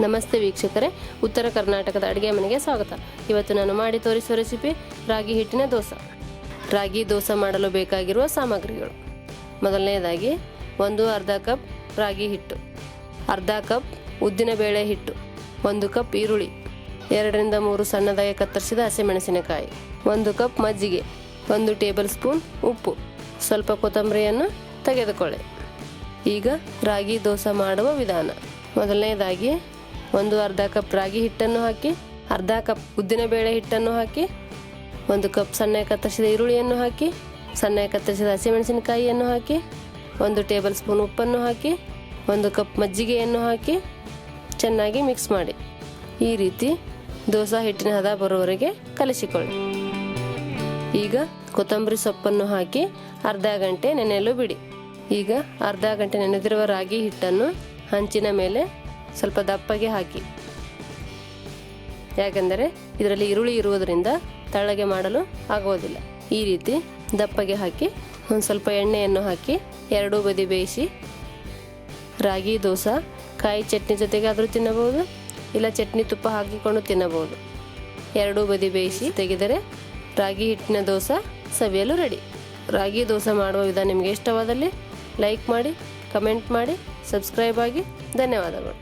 ನಮಸ್ತೆ ವೀಕ್ಷಕರೇ, ಉತ್ತರ ಕರ್ನಾಟಕದ ಅಡುಗೆ ಮನೆಗೆ ಸ್ವಾಗತ. ಇವತ್ತು ನಾನು ಮಾಡಿ ತೋರಿಸುವ ರೆಸಿಪಿ ರಾಗಿ ಹಿಟ್ಟಿನ ದೋಸೆ. ರಾಗಿ ದೋಸೆ ಮಾಡಲು ಬೇಕಾಗಿರುವ ಸಾಮಗ್ರಿಗಳು: ಮೊದಲನೇದಾಗಿ ಅರ್ಧ ಕಪ್ ರಾಗಿ ಹಿಟ್ಟು, ಅರ್ಧ ಕಪ್ ಉದ್ದಿನಬೇಳೆ ಹಿಟ್ಟು, 1 ಕಪ್ ಈರುಳ್ಳಿ, 2 ರಿಂದ 3 ಸಣ್ಣದಾಗಿ ಕತ್ತರಿಸಿದ ಹಸಿಮೆಣಸಿನಕಾಯಿ, 1 ಕಪ್ ಮಜ್ಜಿಗೆ, 1 ಟೇಬಲ್ ಸ್ಪೂನ್ ಉಪ್ಪು, ಸ್ವಲ್ಪ ಕೊತ್ತಂಬರಿಯನ್ನು ತೆಗೆದುಕೊಳ್ಳಿ. ಈಗ ರಾಗಿ ದೋಸೆ ಮಾಡುವ ವಿಧಾನ: ಮೊದಲನೇದಾಗಿ ಅರ್ಧ ಕಪ್ ರಾಗಿ ಹಿಟ್ಟನ್ನು ಹಾಕಿ, ಅರ್ಧ ಕಪ್ ಉದ್ದಿನಬೇಳೆ ಹಿಟ್ಟನ್ನು ಹಾಕಿ, 1 ಕಪ್ ಸಣ್ಣ ಕತ್ತರಿಸಿದ ಈರುಳ್ಳಿಯನ್ನು ಹಾಕಿ, ಸಣ್ಣ ಕತ್ತರಿಸಿದ ಹಸಿಮೆಣಸಿನಕಾಯಿಯನ್ನು ಹಾಕಿ, 1 ಟೇಬಲ್ ಸ್ಪೂನ್ ಉಪ್ಪನ್ನು ಹಾಕಿ, 1 ಕಪ್ ಮಜ್ಜಿಗೆಯನ್ನು ಹಾಕಿ ಚೆನ್ನಾಗಿ ಮಿಕ್ಸ್ ಮಾಡಿ. ಈ ರೀತಿ ದೋಸೆ ಹಿಟ್ಟಿನ ಹದ ಬರುವವರೆಗೆ ಕಲಿಸಿಕೊಳ್ಳಿ. ಈಗ ಕೊತ್ತಂಬರಿ ಸೊಪ್ಪನ್ನು ಹಾಕಿ ಅರ್ಧ ಗಂಟೆ ನೆನೆಯಲು ಬಿಡಿ. ಈಗ ಅರ್ಧ ಗಂಟೆ ನೆನೆದಿರುವ ರಾಗಿ ಹಿಟ್ಟನ್ನು ಹಂಚಿನ ಮೇಲೆ ಸ್ವಲ್ಪ ದಪ್ಪಗೆ ಹಾಕಿ, ಯಾಕೆಂದರೆ ಇದರಲ್ಲಿ ಈರುಳ್ಳಿ ಇರುವುದರಿಂದ ತಳ್ಳಗೆ ಮಾಡಲು ಆಗೋದಿಲ್ಲ. ಈ ರೀತಿ ದಪ್ಪಗೆ ಹಾಕಿ ಒಂದು ಸ್ವಲ್ಪ ಎಣ್ಣೆಯನ್ನು ಹಾಕಿ ಎರಡೂ ಬದಿ ಬೇಯಿಸಿ. ರಾಗಿ ದೋಸೆ ಕಾಯಿ ಚಟ್ನಿ ಜೊತೆಗೆ ಆದರೂ ತಿನ್ನಬಹುದು, ಇಲ್ಲ ಚಟ್ನಿ ತುಪ್ಪ ಹಾಕಿಕೊಂಡು ತಿನ್ನಬಹುದು. ಎರಡೂ ಬದಿ ಬೇಯಿಸಿ ತೆಗೆದರೆ ರಾಗಿ ಹಿಟ್ಟಿನ ದೋಸೆ ಸವಿಯಲು ರೆಡಿ. ರಾಗಿ ದೋಸೆ ಮಾಡುವ ವಿಧಾನ ನಿಮಗೆ ಇಷ್ಟವಾದಲ್ಲಿ ಲೈಕ್ ಮಾಡಿ, ಕಮೆಂಟ್ ಮಾಡಿ, ಸಬ್ಸ್ಕ್ರೈಬ್ ಆಗಿ. ಧನ್ಯವಾದಗಳು.